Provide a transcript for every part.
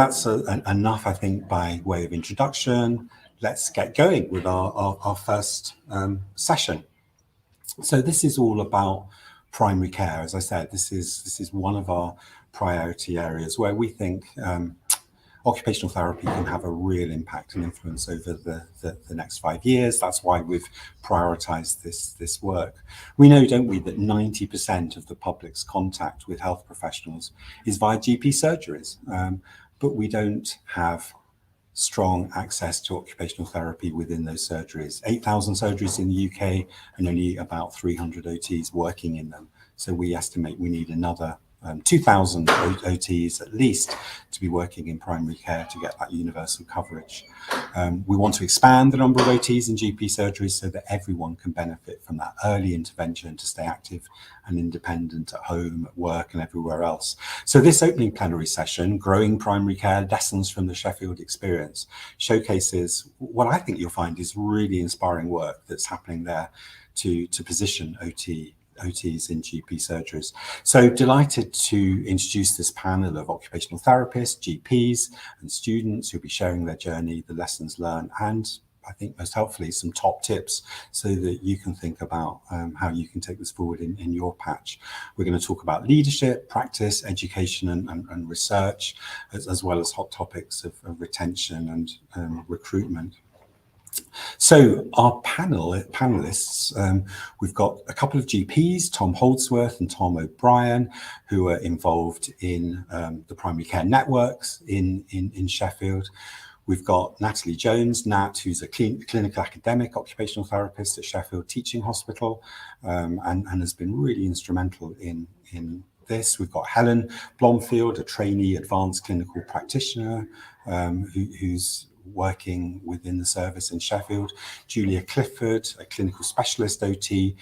That's enough, I think, by way of introduction. Let's get going with our first session. So this is all about primary care. As I said, this is one of our priority areas where we think occupational therapy can have a real impact and influence over the next 5 years. That's why we've prioritised this work. We know, don't we, that 90% of the public's contact with health professionals is via GP surgeries, but we don't have strong access to occupational therapy within those surgeries. 8,000 surgeries in the UK and only about 300 OTs working in them. So we estimate we need another 2,000 OTs at least to be working in primary care to get that universal coverage. We want to expand the number of OTs in GP surgeries so that everyone can benefit from that early intervention to stay active and independent at home, at work and everywhere else. So this opening plenary session, Growing Primary Care, Lessons from the Sheffield Experience, showcases what I think you'll find is really inspiring work that's happening there to position OTs in GP surgeries. So delighted to introduce this panel of occupational therapists, GPs and students who'll be sharing their journey, the lessons learned, and I think most helpfully some top tips so that you can think about how you can take this forward in your patch. We're going to talk about leadership, practice, education and research, as well as hot topics of retention and recruitment. So our panelists, we've got a couple of GPs, Tom Holdsworth and Tom O'Brien, who are involved in the primary care networks in Sheffield. We've got Natalie Jones, Nat, who's a clinical academic occupational therapist at Sheffield Teaching Hospital, and has been really instrumental in this. We've got Helen Blomfield, a trainee advanced clinical practitioner, who's working within the service in Sheffield. Julia Clifford, a clinical specialist OT,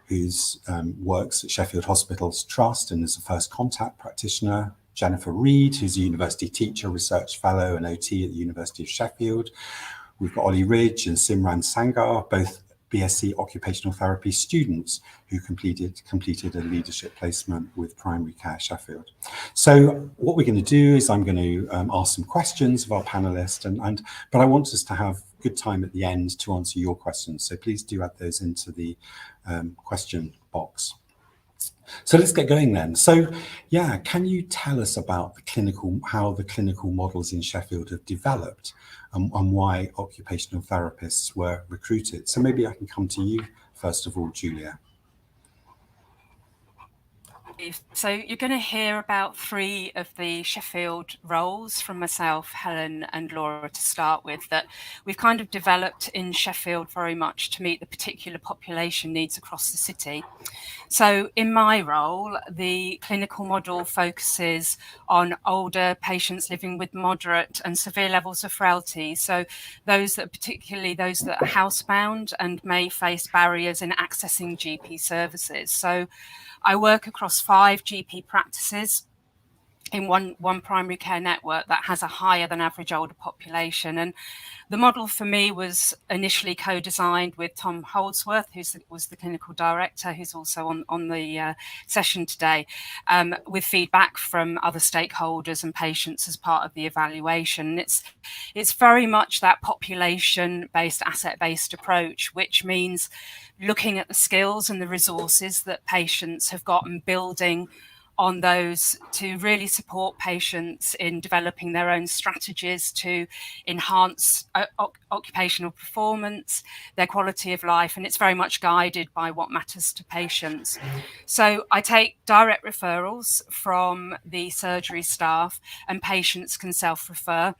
who's works at Sheffield Hospitals Trust and is a first contact practitioner. Jennifer Reed, who's a university teacher, research fellow and OT at the University of Sheffield. We've got Ollie Ridge and Simran Sangar, both BSc occupational therapy students who completed a leadership placement with Primary Care Sheffield. So what we're going to do is I'm going to ask some questions of our panelists, but I want us to have good time at the end to answer your questions. So please do add those into the question box. So let's get going then. So yeah, can you tell us about how the clinical models in Sheffield have developed and why occupational therapists were recruited? So maybe I can come to you first of all, Julia. So you're going to hear about 3 of the Sheffield roles from myself, Helen and Laura to start with, that we've kind of developed in Sheffield very much to meet the particular population needs across the city. So in my role, the clinical model focuses on older patients living with moderate and severe levels of frailty. So particularly those that are housebound and may face barriers in accessing GP services. So I work across 5 GP practices in one primary care network that has a higher than average older population. And the model for me was initially co-designed with Tom Holdsworth, who was the clinical director, who's also on the session today, with feedback from other stakeholders and patients as part of the evaluation. It's very much that population-based, asset-based approach, which means looking at the skills and the resources that patients have got and building on those to really support patients in developing their own strategies to enhance occupational performance, their quality of life, and it's very much guided by what matters to patients. So I take direct referrals from the surgery staff, and patients can self-refer,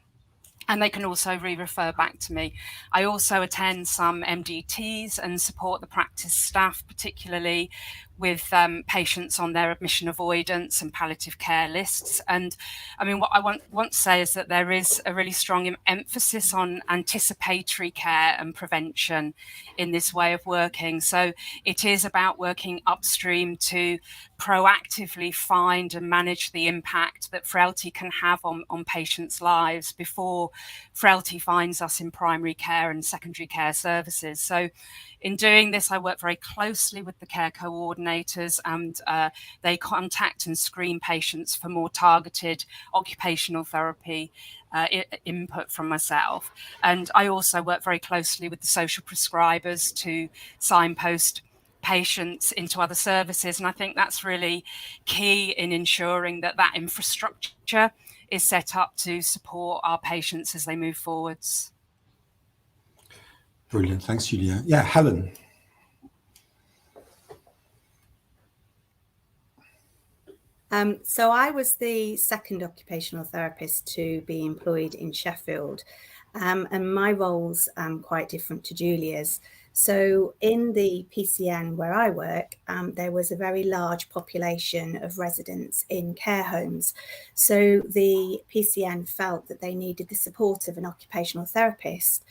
and they can also re-refer back to me. I also attend some MDTs and support the practice staff, particularly with patients on their admission avoidance and palliative care lists. And I mean, what I want to say is that there is a really strong emphasis on anticipatory care and prevention in this way of working. So it is about working upstream to proactively find and manage the impact that frailty can have on patients' lives before frailty finds us in primary care and secondary care services. So in doing this, I work very closely with the care coordinator coordinators, and they contact and screen patients for more targeted occupational therapy input from myself. And I also work very closely with the social prescribers to signpost patients into other services. And I think that's really key in ensuring that that infrastructure is set up to support our patients as they move forwards. Brilliant. Thanks, Julia. Yeah, Helen. So I was the second occupational therapist to be employed in Sheffield, and my role's quite different to Julia's. So in the PCN where I work, there was a very large population of residents in care homes. So the PCN felt that they needed the support of an occupational therapist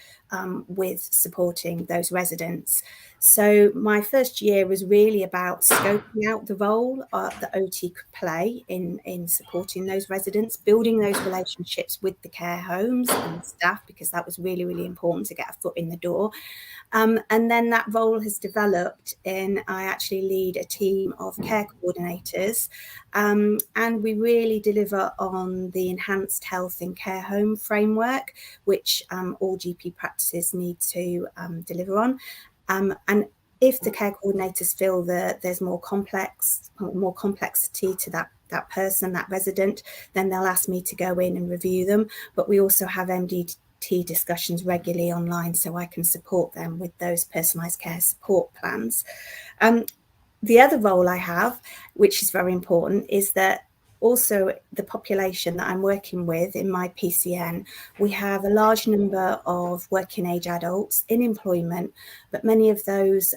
with supporting those residents. So my first year was really about scoping out the role that OT could play in supporting those residents, building those relationships with the care homes and the staff, because that was really, really important to get a foot in the door. And then that role has developed in, I actually lead a team of care coordinators, and we really deliver on the enhanced health in care home framework, which all GP practices need to deliver on. And if the care coordinators feel that there's more complexity to that person, that resident, then they'll ask me to go in and review them. But we also have MDT discussions regularly online, so I can support them with those personalised care support plans. The other role I have, which is very important, is that also the population that I'm working with in my PCN, we have a large number of working age adults in employment, but many of those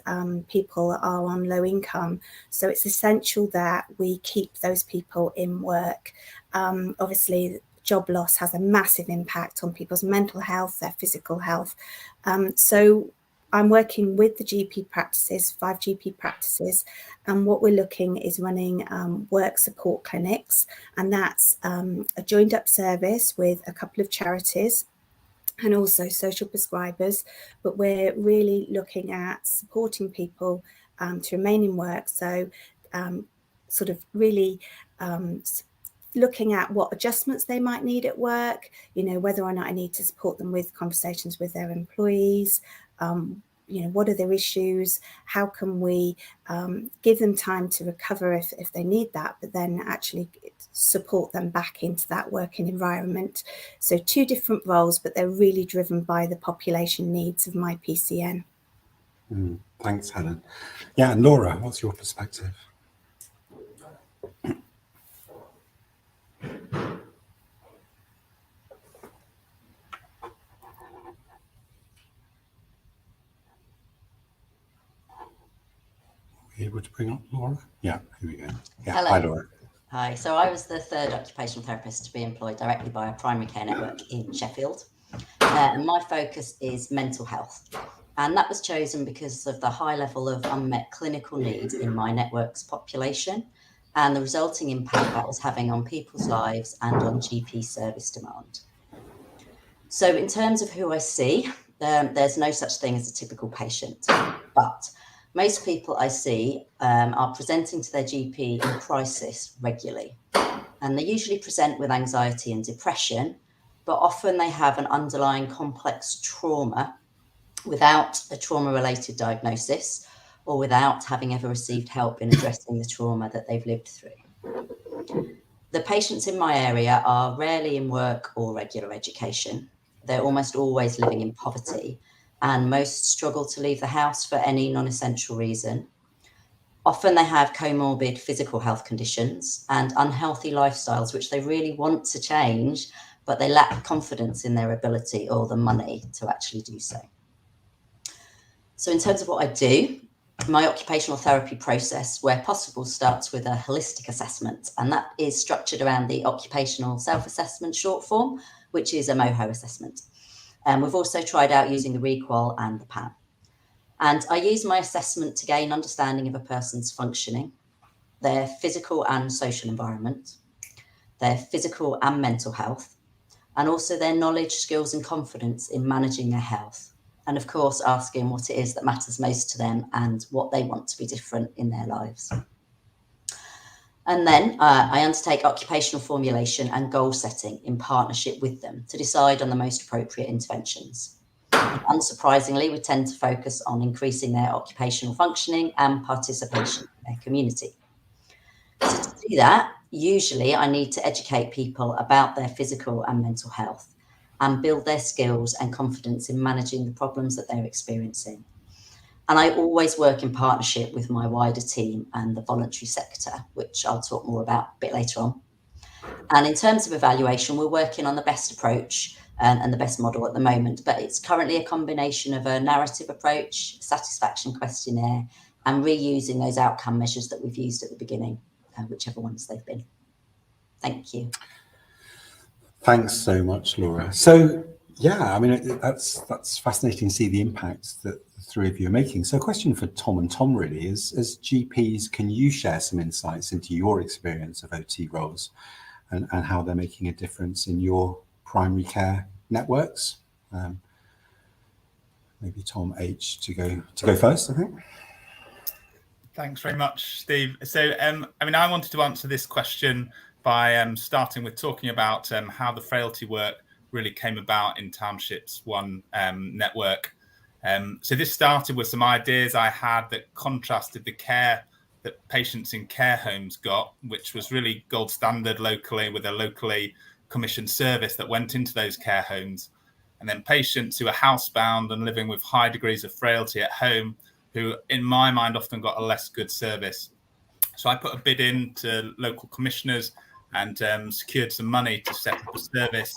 people are on low income. So it's essential that we keep those people in work. Obviously, job loss has a massive impact on people's mental health, their physical health. So I'm working with the GP practices, 5 GP practices, and what we're looking is running work support clinics, and that's a joined up service with a couple of charities and also social prescribers, but we're really looking at supporting people to remain in work. So sort of really looking at what adjustments they might need at work, whether or not I need to support them with conversations with their employees, what are their issues, how can we give them time to recover if they need that, but then actually support them back into that working environment. So 2 different roles, but they're really driven by the population needs of my PCN. Thanks, Helen. Yeah, and Laura, what's your perspective? Able to bring up Laura? Yeah, here we go. Yeah, hello. Hi, Laura. Hi, so I was the third occupational therapist to be employed directly by a primary care network in Sheffield. And my focus is mental health. And that was chosen because of the high level of unmet clinical needs in my network's population and the resulting impact that was having on people's lives and on GP service demand. So in terms of who I see, there's no such thing as a typical patient, but most people I see are presenting to their GP in crisis regularly, and they usually present with anxiety and depression, but often they have an underlying complex trauma without a trauma-related diagnosis or without having ever received help in addressing the trauma that they've lived through. The patients in my area are rarely in work or regular education. They're almost always living in poverty, and most struggle to leave the house for any non-essential reason. Often they have comorbid physical health conditions and unhealthy lifestyles, which they really want to change, but they lack confidence in their ability or the money to actually do so. So in terms of what I do, my occupational therapy process, where possible, starts with a holistic assessment, and that is structured around the occupational self-assessment short form, which is a MOHO assessment. And we've also tried out using the RCOT and the PAN. And I use my assessment to gain understanding of a person's functioning, their physical and social environment, their physical and mental health, and also their knowledge, skills, and confidence in managing their health. and of course asking what it is that matters most to them and what they want to be different in their lives. And then I undertake occupational formulation and goal setting in partnership with them to decide on the most appropriate interventions. And unsurprisingly, we tend to focus on increasing their occupational functioning and participation in their community. So to do that, usually I need to educate people about their physical and mental health and build their skills and confidence in managing the problems that they're experiencing. And I always work in partnership with my wider team and the voluntary sector, which I'll talk more about a bit later on. And in terms of evaluation, we're working on the best approach and the best model at the moment, but it's currently a combination of a narrative approach, satisfaction questionnaire, and reusing those outcome measures that we've used at the beginning, whichever ones they've been. Thank you. Thanks so much, Laura. So, yeah, I mean, that's fascinating to see the impacts that the three of you are making. So a question for Tom and Tom really is, as GPs, can you share some insights into your experience of OT roles and how they're making a difference in your primary care networks? Maybe Tom H to go first, I think. Thanks very much, Steve. So, I mean, I wanted to answer this question by starting with talking about how the frailty work really came about in Townships One network. So this started with some ideas I had that contrasted the care that patients in care homes got, which was really gold standard locally with a locally commissioned service that went into those care homes, and then patients who are housebound and living with high degrees of frailty at home, who in my mind often got a less good service. So I put a bid in to local commissioners and secured some money to set up a service.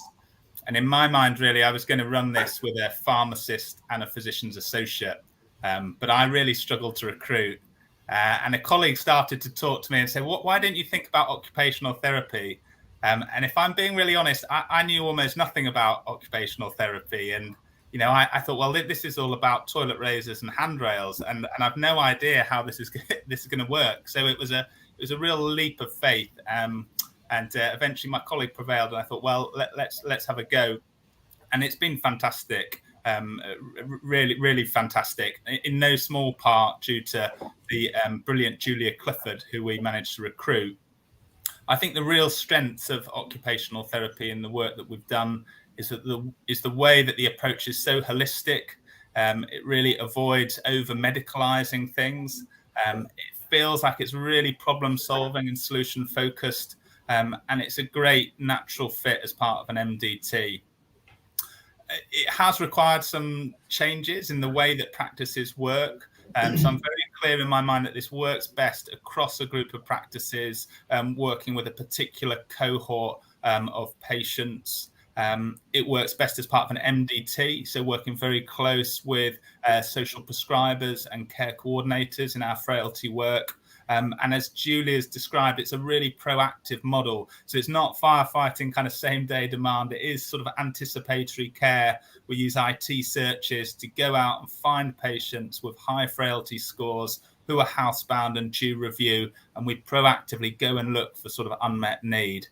And in my mind, really, I was going to run this with a pharmacist and a physician's associate, but I really struggled to recruit. And a colleague started to talk to me and say, why didn't you think about occupational therapy? And if I'm being really honest, I knew almost nothing about occupational therapy. And, you know, I thought, well, this is all about toilet raisers and handrails, and I've no idea how this is going to work. So it was a real leap of faith. And eventually my colleague prevailed, and I thought, well, let's have a go. And it's been fantastic, really fantastic, in no small part due to the brilliant Julia Clifford, who we managed to recruit. I think the real strength of occupational therapy and the work that we've done is the way that the approach is so holistic. It really avoids over-medicalising things. It feels like it's really problem-solving and solution-focused. And it's a great natural fit as part of an MDT. It has required some changes in the way that practices work. So I'm very clear in my mind that this works best across a group of practices, working with a particular cohort of patients. It works best as part of an MDT, so working very close with social prescribers and care coordinators in our frailty work. And as Julia's described, it's a really proactive model. So it's not firefighting kind of same day demand. It is sort of anticipatory care. We use IT searches to go out and find patients with high frailty scores who are housebound and due review. And we proactively go and look for sort of unmet need.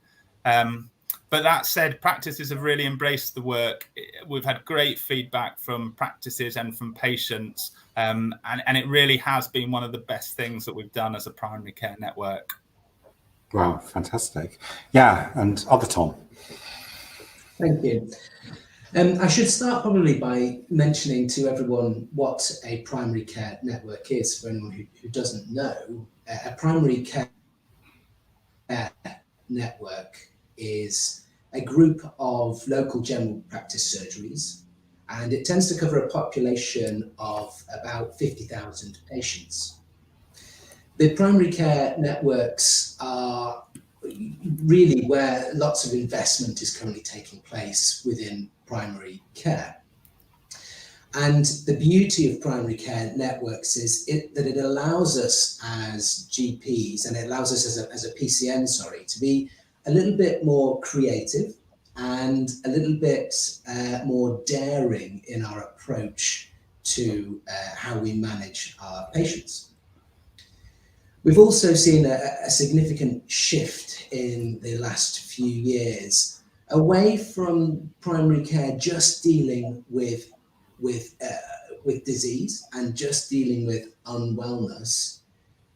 But that said, practices have really embraced the work. We've had great feedback from practices and from patients. And it really has been one of the best things that we've done as a primary care network. Wow, fantastic. Yeah, and other Tom. Thank you. I should start probably by mentioning to everyone what a primary care network is, for anyone who doesn't know. A primary care network is a group of local general practice surgeries, and it tends to cover a population of about 50,000 patients. The primary care networks are really where lots of investment is currently taking place within primary care. And the beauty of primary care networks is that it allows us as GPs, and it allows us as a PCN, to be a little bit more creative and a little bit more daring in our approach to how we manage our patients. We've also seen a significant shift in the last few years away from primary care just dealing with with disease and just dealing with unwellness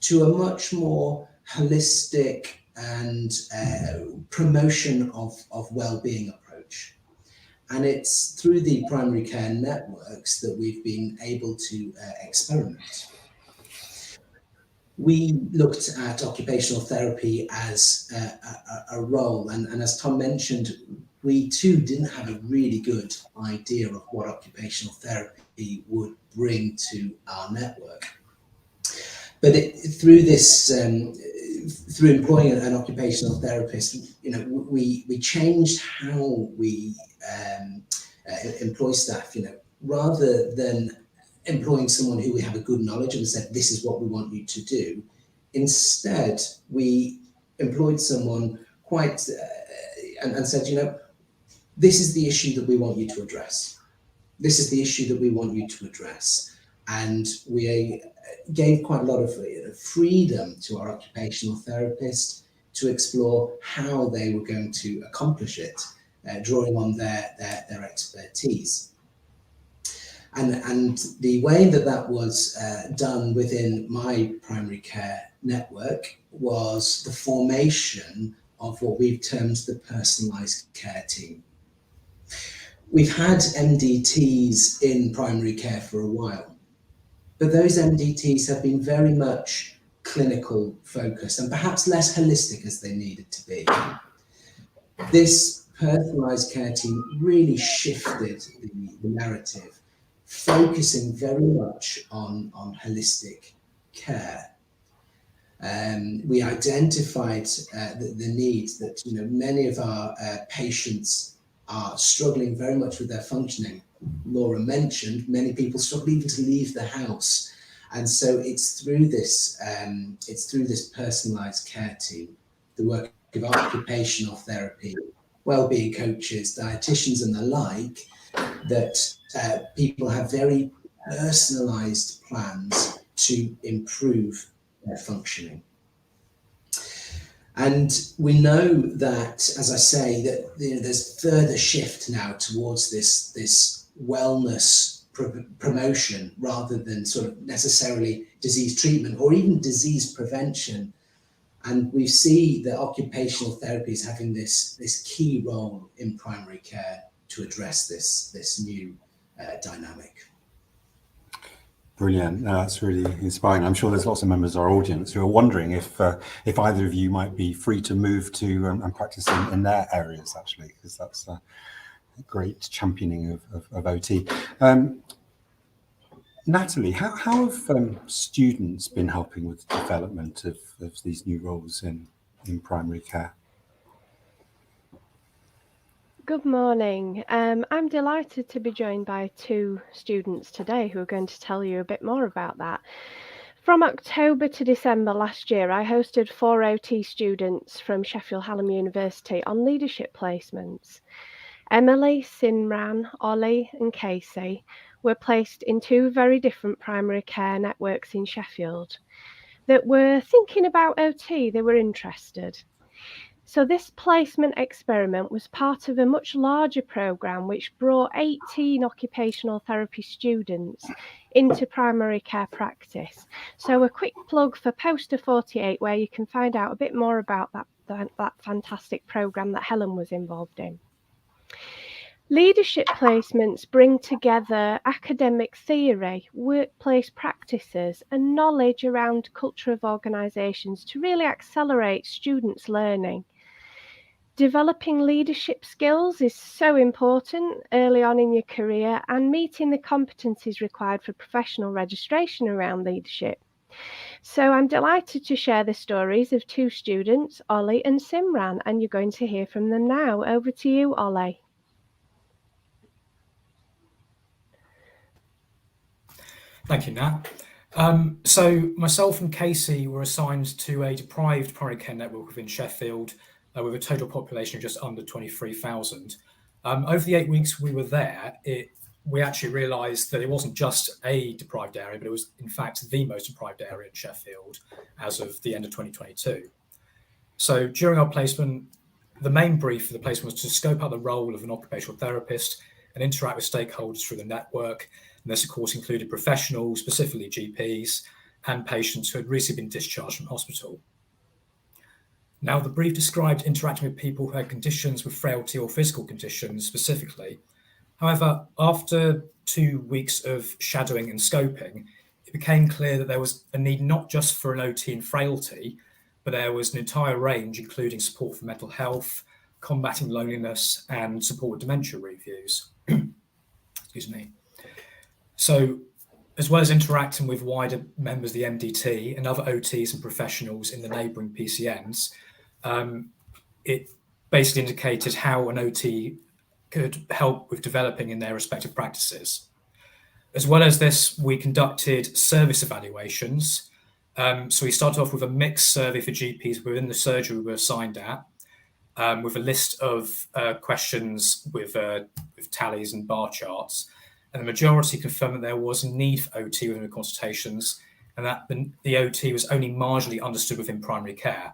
to a much more holistic and promotion of well-being approach. And it's through the primary care networks that we've been able to experiment. We looked at occupational therapy as a role, and as Tom mentioned, we too didn't have a really good idea of what occupational therapy would bring to our network. But through this, through employing an occupational therapist, we changed how we employ staff. Rather than employing someone who we have a good knowledge and said, this is what we want you to do. Instead, we employed someone quite and said, this is the issue that we want you to address. This is the issue that we want you to address. And we gave quite a lot of freedom to our occupational therapist to explore how they were going to accomplish it, drawing on their expertise. And the way that was done within my primary care network was the formation of what we've termed the personalised care team. We've had MDTs in primary care for a while, but those MDTs have been very much clinical focused and perhaps less holistic as they needed to be. This personalised care team really shifted the narrative, focusing very much on holistic care. We identified the need that many of our patients are struggling very much with their functioning. Laura mentioned many people struggle even to leave the house, and so it's through this personalised care team, the work of occupational therapy, wellbeing coaches, dietitians, and the like, that people have very personalised plans to improve their functioning. And we know that, as I say, that there's further shift now towards this wellness promotion rather than sort of necessarily disease treatment or even disease prevention. And we see that occupational therapy is having this key role in primary care to address this new dynamic. Brilliant. No, that's really inspiring. I'm sure there's lots of members of our audience who are wondering if either of you might be free to move to and practice in their areas, actually, because that's a great championing of OT. Natalie, how have students been helping with the development of these new roles in primary care? Good morning. I'm delighted to be joined by two students today who are going to tell you a bit more about that. From October to December last year, I hosted 4 OT students from Sheffield Hallam University on leadership placements. Emily, Simran, Ollie and Casey were placed in 2 very different primary care networks in Sheffield that were thinking about OT. They were interested. So this placement experiment was part of a much larger programme which brought 18 occupational therapy students into primary care practice. So a quick plug for Poster 48, where you can find out a bit more about that fantastic programme that Helen was involved in. Leadership placements bring together academic theory, workplace practices, and knowledge around culture of organisations to really accelerate students' learning. Developing leadership skills is so important early on in your career, and meeting the competencies required for professional registration around leadership. So I'm delighted to share the stories of 2 students, Ollie and Simran, and you're going to hear from them now. Over to you, Ollie. Thank you, Nat. So myself and Casey were assigned to a deprived primary care network within Sheffield with a total population of just under 23,000. Over the 8 weeks we were there, we actually realised that it wasn't just a deprived area, but it was in fact the most deprived area in Sheffield as of the end of 2022. So during our placement, the main brief for the placement was to scope out the role of an occupational therapist and interact with stakeholders through the network. And this, of course, included professionals, specifically GPs, and patients who had recently been discharged from hospital. Now, the brief described interacting with people who had conditions with frailty or physical conditions specifically. However, after 2 weeks of shadowing and scoping, it became clear that there was a need not just for an OT in frailty, but there was an entire range, including support for mental health, combating loneliness, and support with dementia reviews. Excuse me. So, as well as interacting with wider members of the MDT and other OTs and professionals in the neighbouring PCNs, it basically indicated how an OT could help with developing in their respective practices. As well as this, we conducted service evaluations. So we started off with a mixed survey for GPs within the surgery we were assigned at, with a list of questions with tallies and bar charts. And the majority confirmed that there was a need for OT within the consultations, and that the OT was only marginally understood within primary care.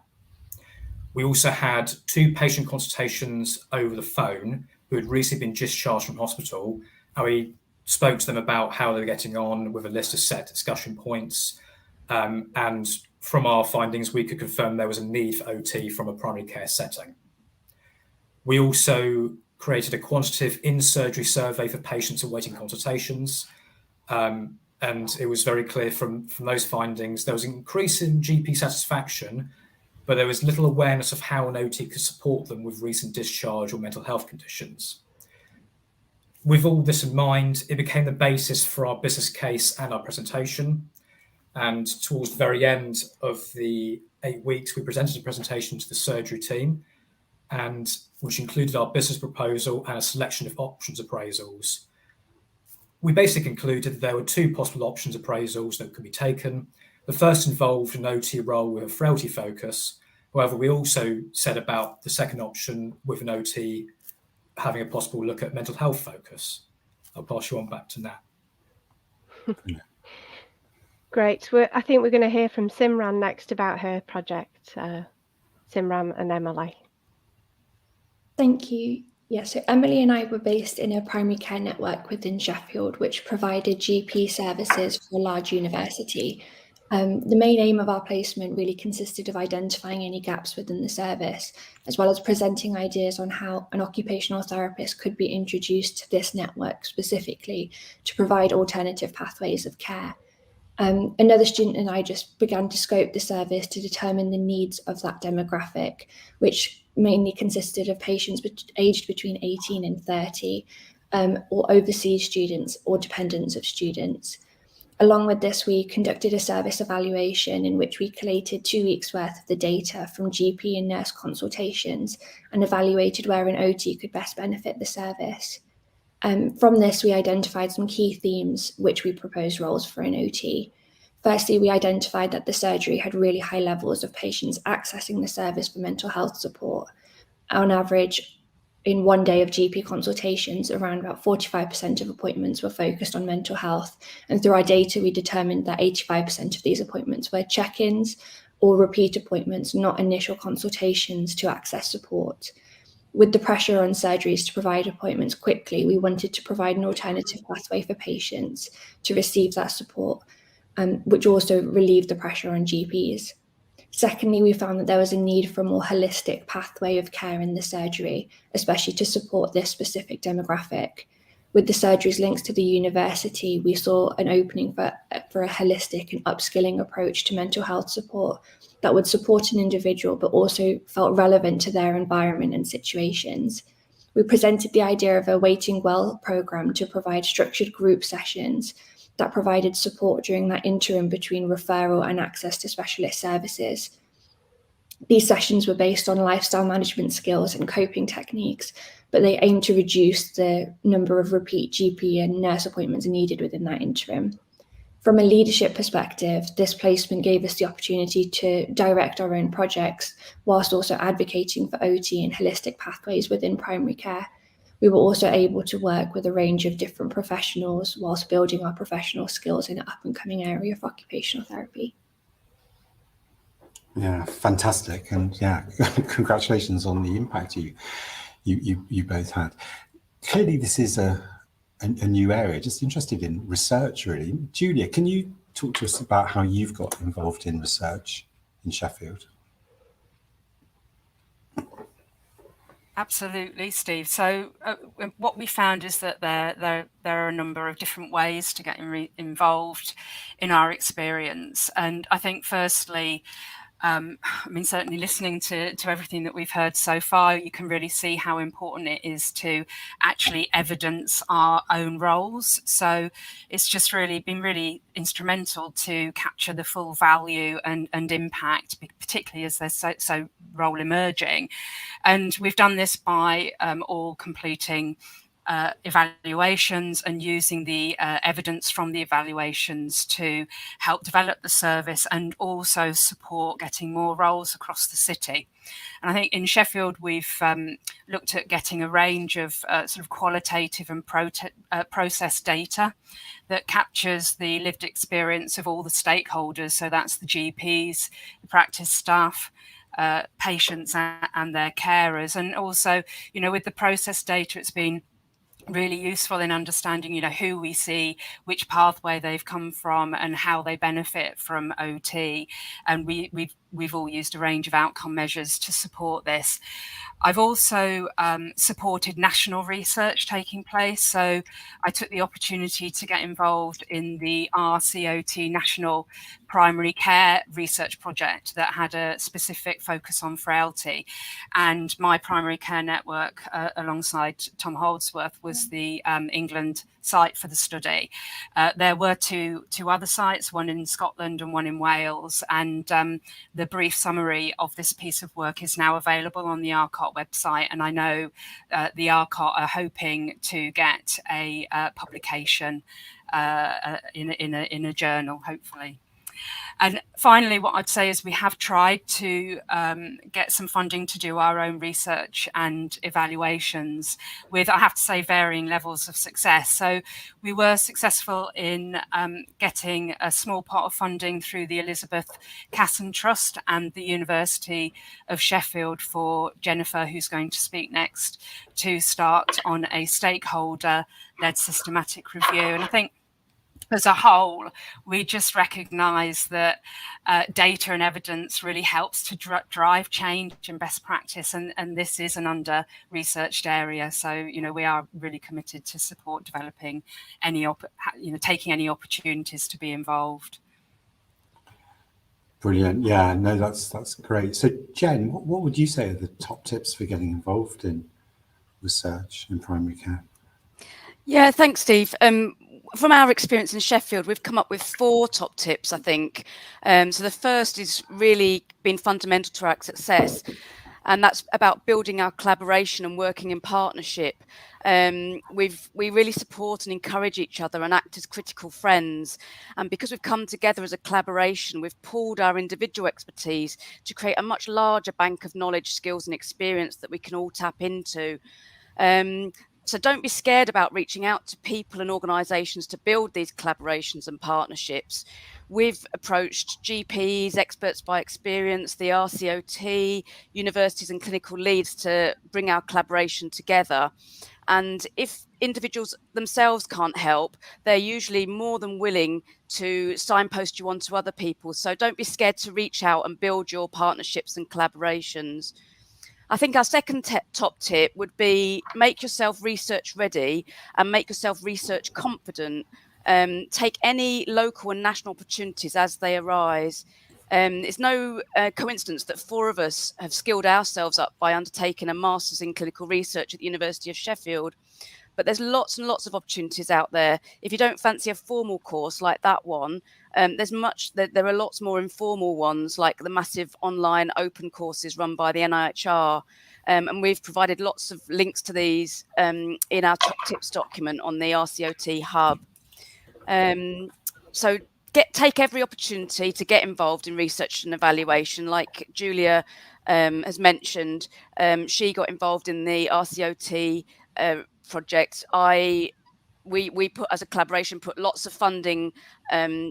We also had 2 patient consultations over the phone who had recently been discharged from hospital, and we spoke to them about how they were getting on with a list of set discussion points. And from our findings, we could confirm there was a need for OT from a primary care setting. We also created a quantitative in-surgery survey for patients awaiting consultations. And it was very clear from those findings, there was an increase in GP satisfaction, but there was little awareness of how an OT could support them with recent discharge or mental health conditions. With all this in mind, it became the basis for our business case and our presentation. And towards the very end of the 8 weeks, we presented a presentation to the surgery team, and which included our business proposal and a selection of options appraisals. We basically concluded that there were 2 possible options appraisals that could be taken. The first involved an OT role with a frailty focus. However, we also said about the second option with an OT having a possible look at mental health focus. I'll pass you on back to Nat. Great. I think we're going to hear from Simran next about her project. Simran and Emily. Thank you. Yeah, so Emily and I were based in a primary care network within Sheffield, which provided GP services for a large university. The main aim of our placement really consisted of identifying any gaps within the service, as well as presenting ideas on how an occupational therapist could be introduced to this network specifically to provide alternative pathways of care. Another student and I just began to scope the service to determine the needs of that demographic, which mainly consisted of patients aged between 18 and 30, or overseas students or dependents of students. Along with this, we conducted a service evaluation in which we collated 2 weeks' worth of the data from GP and nurse consultations and evaluated where an OT could best benefit the service. From this, we identified some key themes which we proposed roles for an OT. Firstly, we identified that the surgery had really high levels of patients accessing the service for mental health support. On average, in 1 day of GP consultations, around about 45% of appointments were focused on mental health. And through our data, we determined that 85% of these appointments were check-ins or repeat appointments, not initial consultations to access support. With the pressure on surgeries to provide appointments quickly, we wanted to provide an alternative pathway for patients to receive that support, which also relieved the pressure on GPs. Secondly, we found that there was a need for a more holistic pathway of care in the surgery, especially to support this specific demographic. With the surgery's links to the university, we saw an opening for a holistic and upskilling approach to mental health support that would support an individual, but also felt relevant to their environment and situations. We presented the idea of a Waiting Well program to provide structured group sessions that provided support during that interim between referral and access to specialist services. These sessions were based on lifestyle management skills and coping techniques, but they aimed to reduce the number of repeat GP and nurse appointments needed within that interim. From a leadership perspective, this placement gave us the opportunity to direct our own projects whilst also advocating for OT and holistic pathways within primary care. We were also able to work with a range of different professionals whilst building our professional skills in an up-and-coming area of occupational therapy. Yeah, fantastic. And yeah, congratulations on the impact you both had. clearly this is a new area. Just interested in research, really. Julia, can you talk to us about how you've got involved in research in Sheffield? Absolutely, Steve. So what we found is that there are a number of different ways to get involved in our experience. And I think firstly, I mean, certainly listening to everything that we've heard so far, you can really see how important it is to actually evidence our own roles. So it's just really been really instrumental to capture the full value and impact, particularly as there's so role emerging. And we've done this by all completing evaluations and using the evidence from the evaluations to help develop the service and also support getting more roles across the city. And I think in Sheffield, we've looked at getting a range of sort of qualitative and process data that captures the lived experience of all the stakeholders. So that's the GPs, the practice staff, patients and their carers. And also, you know, with the process data, it's been really useful in understanding, you know, who we see, which pathway they've come from, and how they benefit from OT. And we've all used a range of outcome measures to support this. I've also supported national research taking place. So I took the opportunity to get involved in the RCOT National Primary Care Research Project that had a specific focus on frailty. And my primary care network, alongside Tom Holdsworth, was the England site for the study. There were two other sites, one in Scotland and one in Wales. And the brief summary of this piece of work is now available on the RCOT website. And I know the RCOT are hoping to get a publication in a journal, hopefully. And finally, what I'd say is we have tried to get some funding to do our own research and evaluations with, I have to say, varying levels of success. So we were successful in getting a small pot of funding through the Elizabeth Casson Trust and the University of Sheffield for Jennifer, who's going to speak next, to start on a stakeholder-led systematic review. And I think as a whole, we just recognise that data and evidence really helps to drive change and best practice, and this is an under-researched area. So, you know, we are really committed to support developing any, taking any opportunities to be involved. Brilliant. Yeah, no, that's great. So, Jen, what would you say are the top tips for getting involved in research in primary care? Yeah, thanks, Steve. From our experience in Sheffield, we've come up with 4 top tips, I think. So the first is really been fundamental to our success, and that's about building our collaboration and working in partnership. We really support and encourage each other and act as critical friends. And because we've come together as a collaboration, we've pooled our individual expertise to create a much larger bank of knowledge, skills and experience that we can all tap into. So don't be scared about reaching out to people and organisations to build these collaborations and partnerships. We've approached GPs, experts by experience, the RCOT, universities and clinical leads to bring our collaboration together. And if individuals themselves can't help, they're usually more than willing to signpost you on to other people. So don't be scared to reach out and build your partnerships and collaborations. I think our second top tip would be make yourself research ready and make yourself research confident. Take any local and national opportunities as they arise. It's no coincidence that 4 of us have skilled ourselves up by undertaking a Master's in Clinical Research at the University of Sheffield. But there's lots and lots of opportunities out there. If you don't fancy a formal course like that one, there are lots more informal ones, like the massive online open courses run by the NIHR. And we've provided lots of links to these in our top tips document on the RCOT hub. So take every opportunity to get involved in research and evaluation. Like Julia has mentioned, she got involved in the RCOT project. We put, as a collaboration, put lots of funding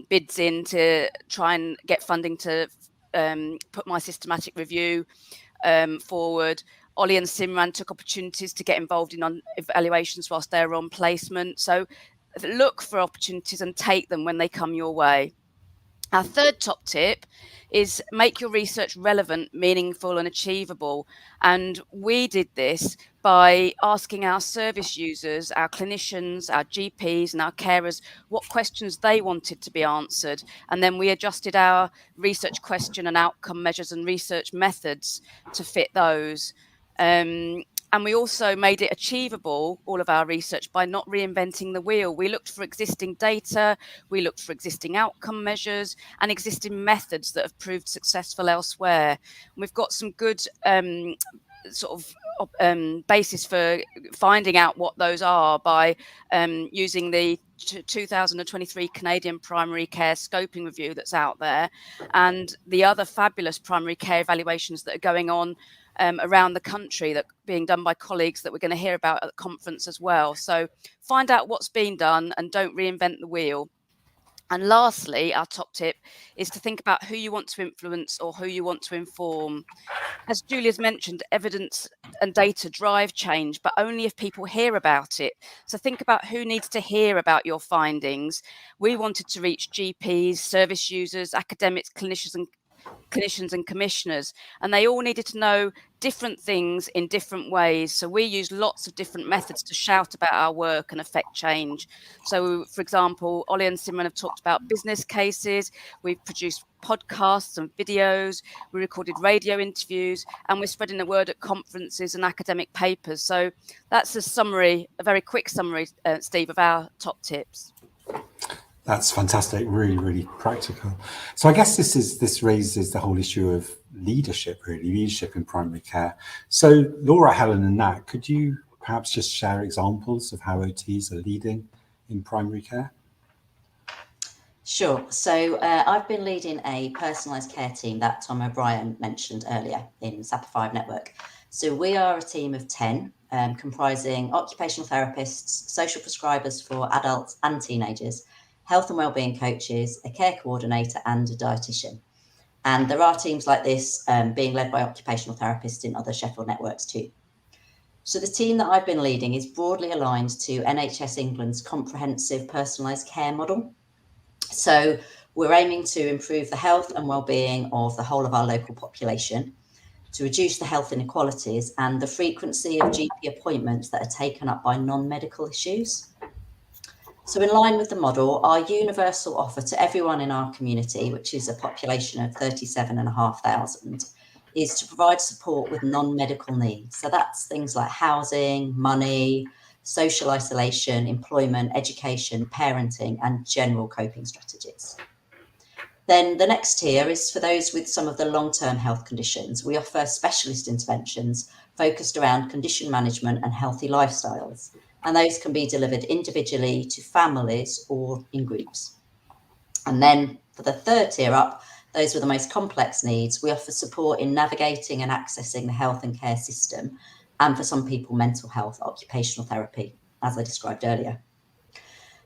bids in to try and get funding to put my systematic review forward. Ollie and Simran took opportunities to get involved in evaluations whilst they were on placement. So look for opportunities and take them when they come your way. Our third top tip is make your research relevant, meaningful and achievable. And we did this by asking our service users, our clinicians, our GPs and our carers what questions they wanted to be answered. And then we adjusted our research question and outcome measures and research methods to fit those. And we also made it achievable, all of our research, by not reinventing the wheel. We looked for existing data, we looked for existing outcome measures and existing methods that have proved successful elsewhere. And we've got some good basis for finding out what those are by using the 2023 Canadian Primary Care Scoping Review that's out there, and the other fabulous primary care evaluations that are going on around the country that are being done by colleagues that we're going to hear about at the conference as well. So find out what's been done and don't reinvent the wheel. And lastly, our top tip is to think about who you want to influence or who you want to inform. As Julia's mentioned, evidence and data drive change, but only if people hear about it. So think about who needs to hear about your findings. We wanted to reach GPs, service users, academics, clinicians and commissioners, and they all needed to know different things in different ways. So we use lots of different methods to shout about our work and affect change. So, for example, Ollie and Simran have talked about business cases. We've produced podcasts and videos. We recorded radio interviews, and we're spreading the word at conferences and academic papers. So that's a summary, a very quick summary, Steve, of our top tips. That's fantastic, really, really practical. So I guess this raises the whole issue of leadership in primary care. So Laura, Helen and Nat, could you perhaps just share examples of how OTs are leading in primary care? Sure. So I've been leading a personalised care team that Tom O'Brien mentioned earlier in SAPA5 Network. So we are a team of 10, comprising occupational therapists, social prescribers for adults and teenagers, health and wellbeing coaches, a care coordinator and a dietitian. And there are teams like this being led by occupational therapists in other Sheffield networks too. So the team that I've been leading is broadly aligned to NHS England's comprehensive personalised care model. So we're aiming to improve the health and wellbeing of the whole of our local population, to reduce the health inequalities and the frequency of GP appointments that are taken up by non-medical issues. So in line with the model, our universal offer to everyone in our community, which is a population of 37,500, is to provide support with non-medical needs. So that's things like housing, money, social isolation, employment, education, parenting, and general coping strategies. Then the next tier is for those with some of the long-term health conditions. We offer specialist interventions focused around condition management and healthy lifestyles. And those can be delivered individually to families or in groups. And then for the third tier up, those with the most complex needs, we offer support in navigating and accessing the health and care system, and for some people, mental health, occupational therapy, as I described earlier.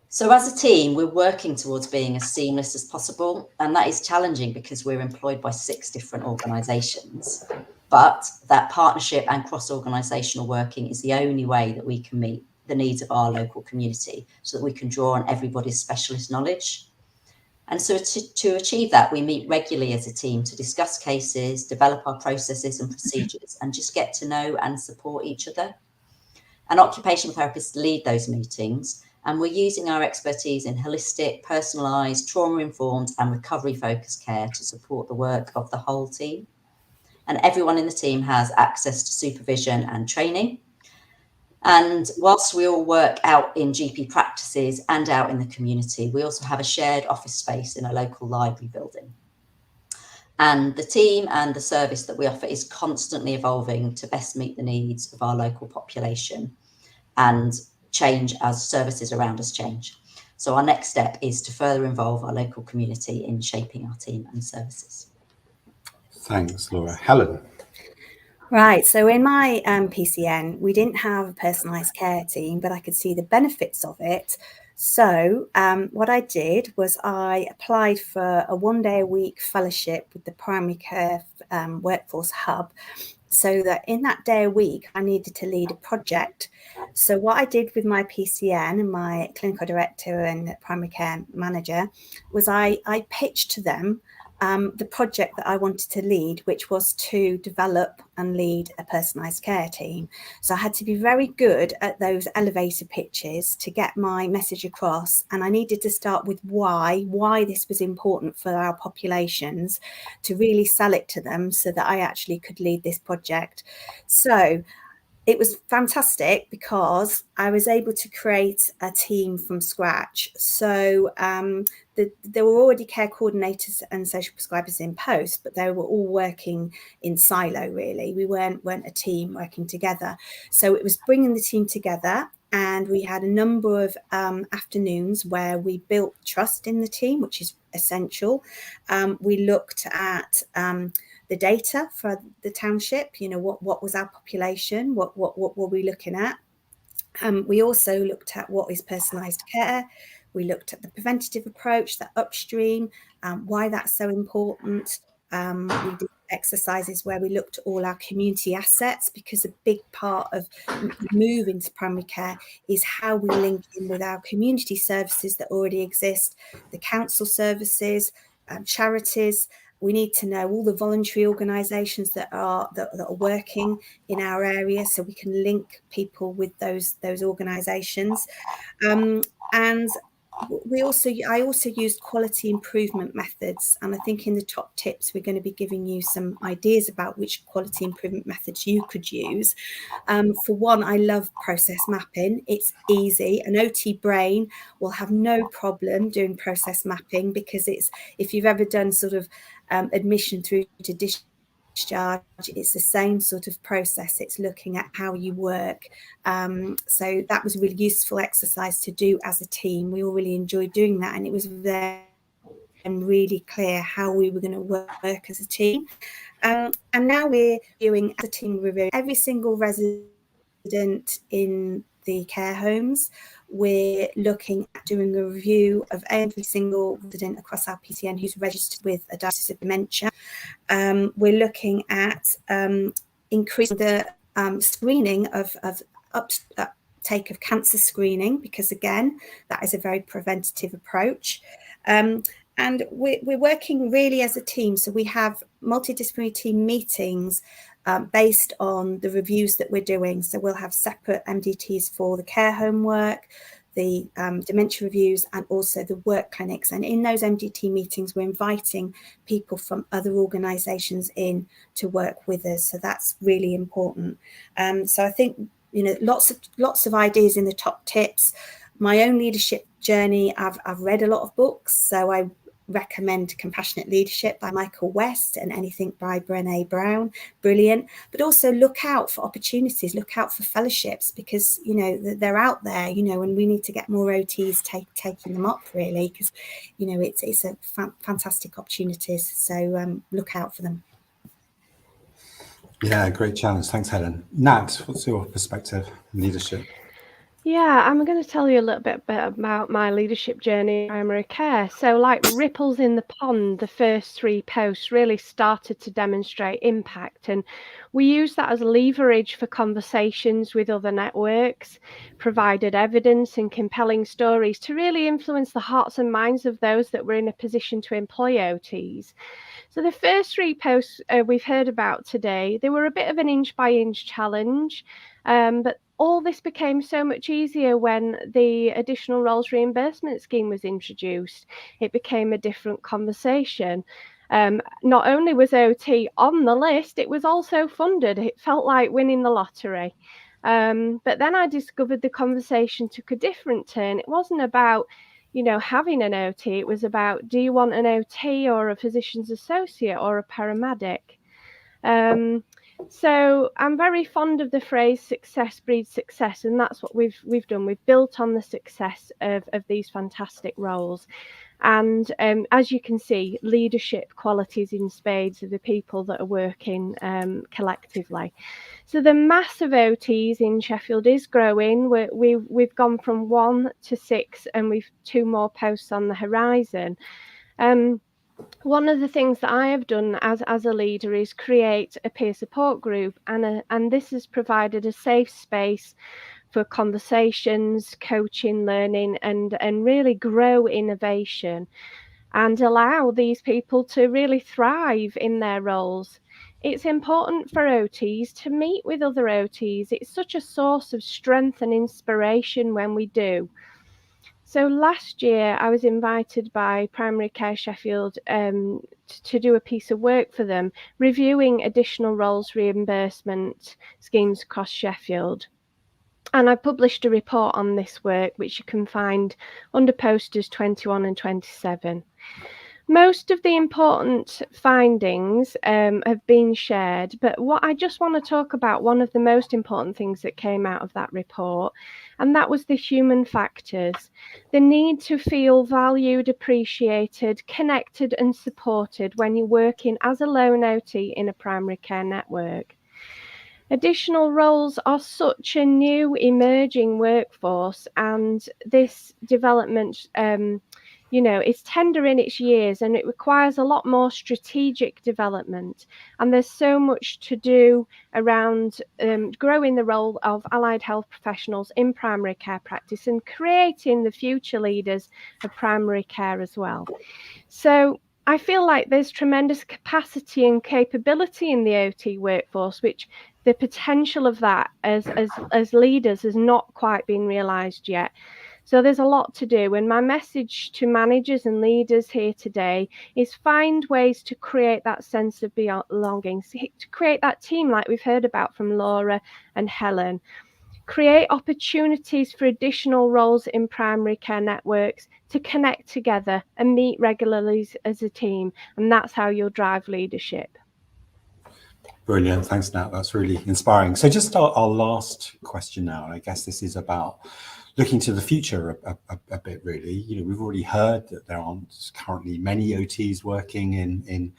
So as a team, we're working towards being as seamless as possible, and that is challenging because we're employed by 6 different organisations. But that partnership and cross-organisational working is the only way that we can meet the needs of our local community, so that we can draw on everybody's specialist knowledge. And so to achieve that, we meet regularly as a team to discuss cases, develop our processes and procedures, and just get to know and support each other. And occupational therapists lead those meetings, and we're using our expertise in holistic, personalised, trauma-informed and recovery-focused care to support the work of the whole team. And everyone in the team has access to supervision and training. And whilst we all work out in GP practices and out in the community, we also have a shared office space in a local library building. And the team and the service that we offer is constantly evolving to best meet the needs of our local population and change as services around us change. So our next step is to further involve our local community in shaping our team and services. Thanks, Laura. Helen. Right, so in my PCN, we didn't have a personalised care team, but I could see the benefits of it. So what I did was I applied for a 1-day-a-week fellowship with the Primary Care Workforce Hub so that in that day a week, I needed to lead a project. So what I did with my PCN and my clinical director and primary care manager was I pitched to them the project that I wanted to lead, which was to develop and lead a personalised care team. So I had to be very good at those elevator pitches to get my message across. And I needed to start with why this was important for our populations, to really sell it to them so that I actually could lead this project. So it was fantastic because I was able to create a team from scratch. So there were already care coordinators and social prescribers in post, but they were all working in silo, really. We weren't a team working together. So it was bringing the team together, and we had a number of afternoons where we built trust in the team, which is essential. We looked at the data for the township, what was our population, what were we looking at. We also looked at what is personalised care. We looked at the preventative approach, the upstream, why that's so important. We did exercises where we looked at all our community assets, because a big part of moving to primary care is how we link in with our community services that already exist, the council services, charities. We need to know all the voluntary organisations that are working in our area, so we can link people with those organisations. And I also used quality improvement methods, and I think in the top tips we're going to be giving you some ideas about which quality improvement methods you could use. For one, I love process mapping. It's easy. An OT brain will have no problem doing process mapping, because if you've ever done sort of admission through to discharge, it's the same sort of process. It's looking at how you work. So that was a really useful exercise to do as a team. We all really enjoyed doing that, and it was then really clear how we were going to work as a team. And now we're doing as a team review every single resident in the care homes. We're looking at doing a review of every single resident across our PCN who's registered with a diagnosis of dementia. We're looking at increasing the screening of uptake of cancer screening, because again, that is a very preventative approach. And we're working really as a team. So we have multidisciplinary team meetings based on the reviews that we're doing. So we'll have separate MDTs for the care home work, the dementia reviews, and also the work clinics. And in those MDT meetings, we're inviting people from other organisations in to work with us. So that's really important. So I think, lots of ideas in the top tips. My own leadership journey, I've read a lot of books. So I recommend Compassionate Leadership by Michael West and anything by Brené Brown, brilliant. But also look out for opportunities, look out for fellowships, because they're out there, and we need to get more OTs taking them up, really, because it's a fantastic opportunities. So look out for them. Yeah, great challenge. Thanks, Helen. Nat, what's your perspective on leadership? Yeah, I'm going to tell you a little bit about my leadership journey in primary care. So like ripples in the pond, the first 3 posts really started to demonstrate impact. And we used that as leverage for conversations with other networks, provided evidence and compelling stories to really influence the hearts and minds of those that were in a position to employ OTs. So the first 3 posts we've heard about today, they were a bit of an inch by inch challenge, but all this became so much easier when the additional roles reimbursement scheme was introduced. It became a different conversation. Not only was OT on the list, it was also funded. It felt like winning the lottery. But then I discovered the conversation took a different turn. It wasn't about having an OT. It was about, do you want an OT or a physician's associate or a paramedic? So I'm very fond of the phrase success breeds success, and that's what we've done. We've built on the success of these fantastic roles. And as you can see, leadership qualities in spades of the people that are working collectively. So the mass of OTs in Sheffield is growing. We've gone from 1 to 6, and we've 2 more posts on the horizon. one of the things that I have done as a leader is create a peer support group, and this has provided a safe space for conversations, coaching, learning, and really grow innovation and allow these people to really thrive in their roles. It's important for OTs to meet with other OTs. It's such a source of strength and inspiration when we do. So last year I was invited by Primary Care Sheffield to do a piece of work for them, reviewing additional roles reimbursement schemes across Sheffield. And I published a report on this work, which you can find under posters 21 and 27. Most of the important findings have been shared, but what I just want to talk about, one of the most important things that came out of that report, and that was the human factors, the need to feel valued, appreciated, connected and supported when you're working as a lone OT in a primary care network. Additional roles are such a new emerging workforce, and this development it's tender in its years, and it requires a lot more strategic development. And there's so much to do around growing the role of allied health professionals in primary care practice and creating the future leaders of primary care as well. So I feel like there's tremendous capacity and capability in the OT workforce, which the potential of that as leaders has not quite been realised yet. So there's a lot to do, and my message to managers and leaders here today is find ways to create that sense of belonging, to create that team like we've heard about from Laura and Helen. Create opportunities for additional roles in primary care networks to connect together and meet regularly as a team, and that's how you'll drive leadership. Brilliant. Thanks, Nat. That's really inspiring. So just our last question now, and I guess this is about looking to the future a bit, really. We've already heard that there aren't currently many OTs working in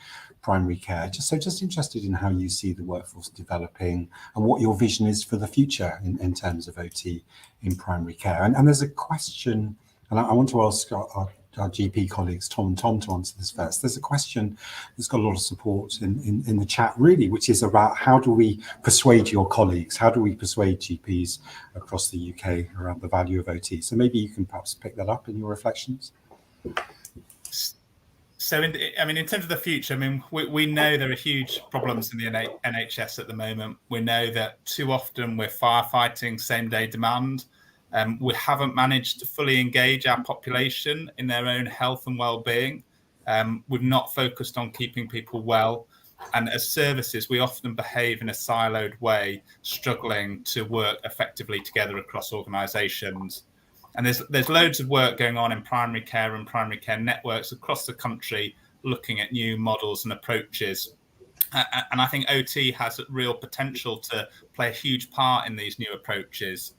primary care. Just interested in how you see the workforce developing and what your vision is for the future in terms of OT in primary care. And there's a question, and I want to ask our GP colleagues, Tom and Tom, to answer this first. There's a question that's got a lot of support in the chat, really, which is about how do we persuade your colleagues? How do we persuade GPs across the UK around the value of OT? So maybe you can perhaps pick that up in your reflections. So, in terms of the future, we know there are huge problems in the NHS at the moment. We know that too often we're firefighting same-day demand. We haven't managed to fully engage our population in their own health and well-being. We've not focused on keeping people well. And as services, we often behave in a siloed way, struggling to work effectively together across organisations. And there's loads of work going on in primary care and primary care networks across the country, looking at new models and approaches. And I think OT has real potential to play a huge part in these new approaches.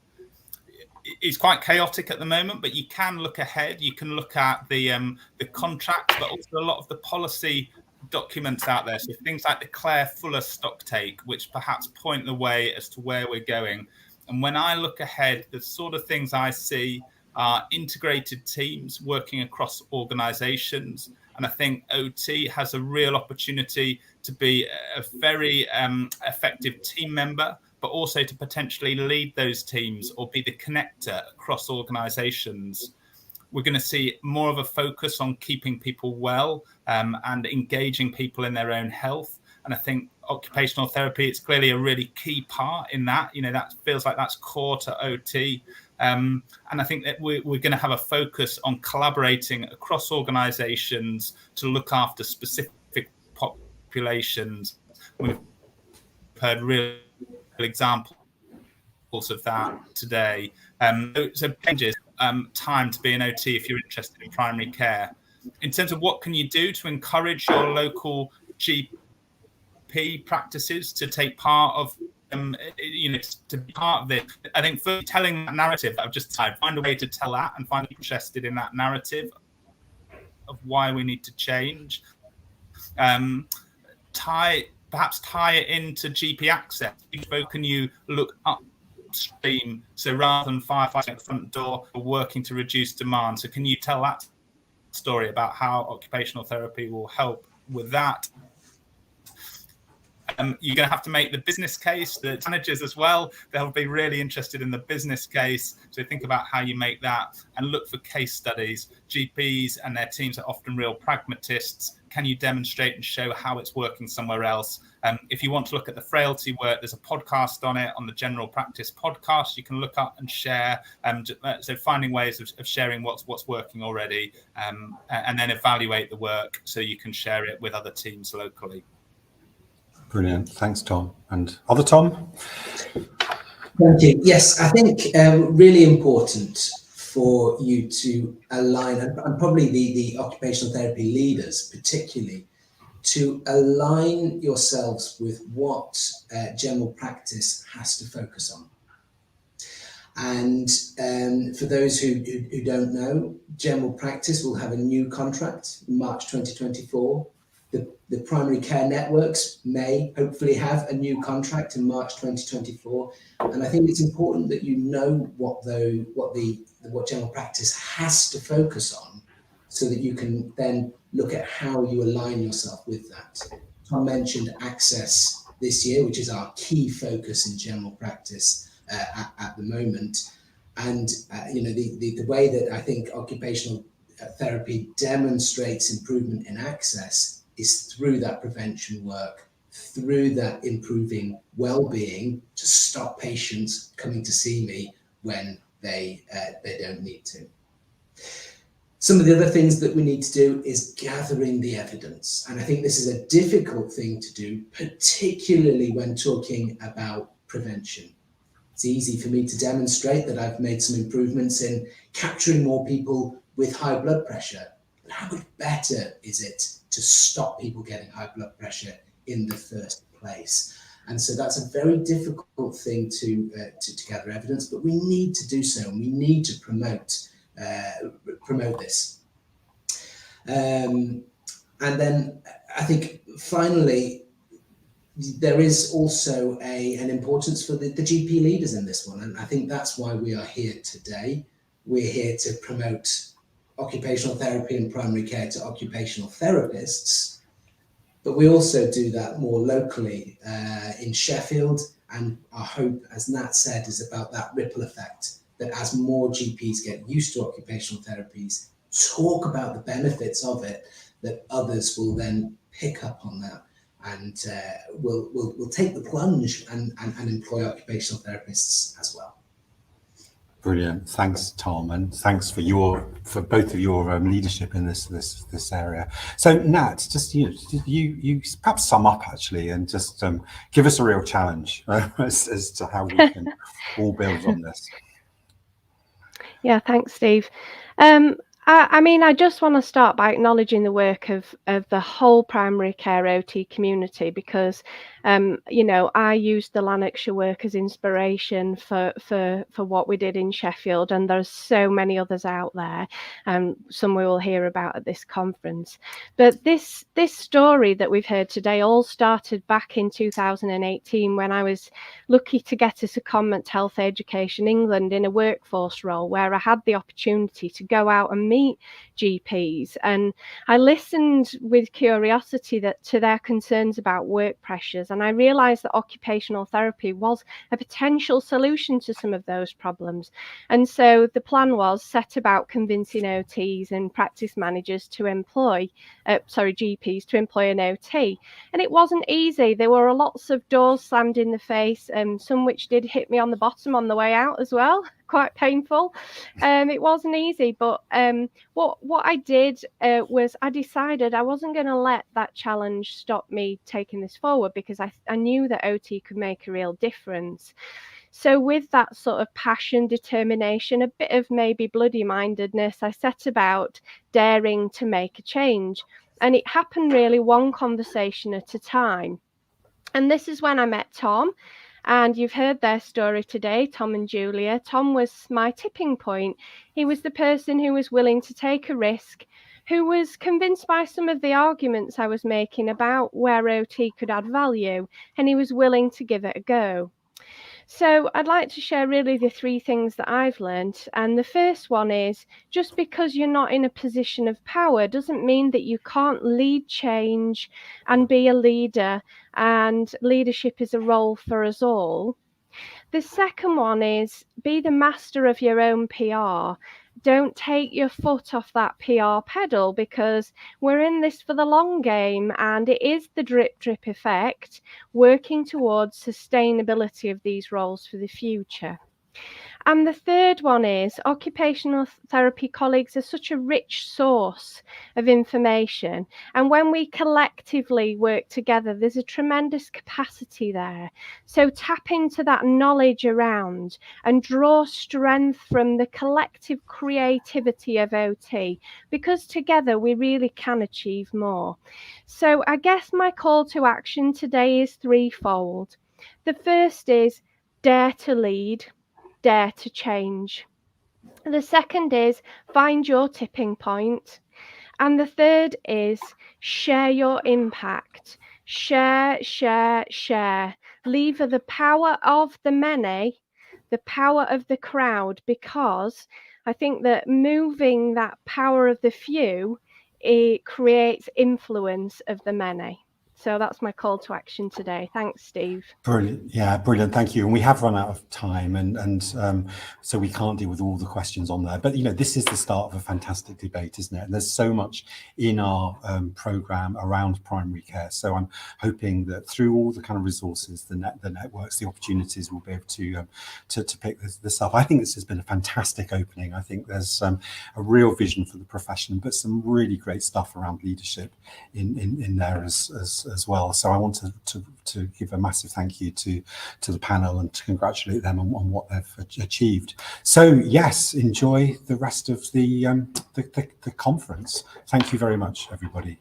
It's quite chaotic at the moment, but you can look ahead. You can look at the contracts, but also a lot of the policy documents out there. So things like the Claire Fuller stocktake, which perhaps point the way as to where we're going. And when I look ahead, the sort of things I see are integrated teams working across organisations. And I think OT has a real opportunity to be a very effective team member, but also to potentially lead those teams or be the connector across organisations. We're going to see more of a focus on keeping people well and engaging people in their own health. And I think occupational therapy, it's clearly a really key part in that. That feels like that's core to OT. And I think that we're going to have a focus on collaborating across organisations to look after specific populations. We've heard real examples of that today. So changes time to be an OT if you're interested in primary care. In terms of what can you do to encourage your local GP practices to take part of to be part of this. I think for telling that narrative, I've just tried find a way to tell that and find interested in that narrative of why we need to change. Perhaps tie it into GP access. How can you look upstream? So rather than firefighting at the front door, we're working to reduce demand. So can you tell that story about how occupational therapy will help with that. You're going to have to make the business case. The managers as well, they'll be really interested in the business case. So think about how you make that and look for case studies. GPs and their teams are often real pragmatists. Can you demonstrate and show how it's working somewhere else? If you want to look at the frailty work, there's a podcast on it, on the General Practice podcast. You can look up and share. So finding ways of sharing what's working already, and then evaluate the work so you can share it with other teams locally. Brilliant. Thanks, Tom. And other Tom? Thank you. Yes, I think really important for you to align, and probably the occupational therapy leaders particularly, to align yourselves with what general practice has to focus on. And for those who don't know, general practice will have a new contract in March 2024. The primary care networks may hopefully have a new contract in March 2024, and I think it's important that you know what general practice has to focus on, so that you can then look at how you align yourself with that. Tom mentioned access this year, which is our key focus in general practice at the moment, and the way that I think occupational therapy demonstrates improvement in access is through that prevention work, through that improving well-being, to stop patients coming to see me when they don't need to. Some of the other things that we need to do is gathering the evidence. And I think this is a difficult thing to do, particularly when talking about prevention. It's easy for me to demonstrate that I've made some improvements in capturing more people with high blood pressure. But how much better is it to stop people getting high blood pressure in the first place? And so that's a very difficult thing to gather evidence, but we need to do so, and we need to promote this. And then I think finally, there is also an importance for the GP leaders in this one. And I think that's why we are here today. We're here to promote occupational therapy and primary care to occupational therapists, but we also do that more locally in Sheffield. And our hope, as Nat said, is about that ripple effect, that as more GPs get used to occupational therapies, talk about the benefits of it, that others will then pick up on that and will take the plunge and employ occupational therapists as well. Brilliant. Thanks, Tom, and thanks for both of your leadership in this area. So, Nat, just you perhaps sum up actually, and just give us a real challenge as to how we can all build on this. Yeah, thanks, Steve. I mean, I just want to start by acknowledging the work of the whole primary care OT community, because I used the Lanarkshire work as inspiration for what we did in Sheffield, and there's so many others out there, some we will hear about at this conference. But this story that we've heard today all started back in 2018, when I was lucky to get a secondment to Health Education England in a workforce role, where I had the opportunity to go out and meet GPs, and I listened with curiosity to their concerns about work pressures, and I realized that occupational therapy was a potential solution to some of those problems. And so the plan was set about convincing OTs and practice managers to employ GPs to employ an OT, and it wasn't easy. There were lots of doors slammed in the face, some which did hit me on the bottom on the way out as well, quite painful. It wasn't easy, but what I did was I decided I wasn't going to let that challenge stop me taking this forward, because I knew that OT could make a real difference. So with that sort of passion, determination, a bit of maybe bloody-mindedness, I set about daring to make a change. And it happened really one conversation at a time. And this is when I met Tom. And you've heard their story today, Tom and Julia. Tom was my tipping point. He was the person who was willing to take a risk, who was convinced by some of the arguments I was making about where OT could add value, and he was willing to give it a go. So I'd like to share really the three things that I've learned. And the first one is, just because you're not in a position of power doesn't mean that you can't lead change and be a leader, and leadership is a role for us all. The second one is, be the master of your own PR. Don't take your foot off that PR pedal, because we're in this for the long game, and it is the drip drip effect, working towards sustainability of these roles for the future. And the third one is, occupational therapy colleagues are such a rich source of information. And when we collectively work together, there's a tremendous capacity there. So tap into that knowledge around and draw strength from the collective creativity of OT, because together we really can achieve more. So I guess my call to action today is threefold. The first is, dare to lead, dare to change. The second is, find your tipping point. And the third is, share your impact. Share, share, share. Lever the power of the many, the power of the crowd, because I think that moving that power of the few, it creates influence of the many. So that's my call to action today. Thanks, Steve. Brilliant. Yeah, brilliant. Thank you. And we have run out of time, and so we can't deal with all the questions on there. But, you know, this is the start of a fantastic debate, isn't it? And there's so much in our programme around primary care. So I'm hoping that through all the kind of resources, the networks, the opportunities, we'll be able to pick this up. I think this has been a fantastic opening. I think there's a real vision for the profession, but some really great stuff around leadership in there as well. So I want to give a massive thank you to the panel and to congratulate them on what they've achieved. So yes, enjoy the rest of the conference. Thank you very much, everybody.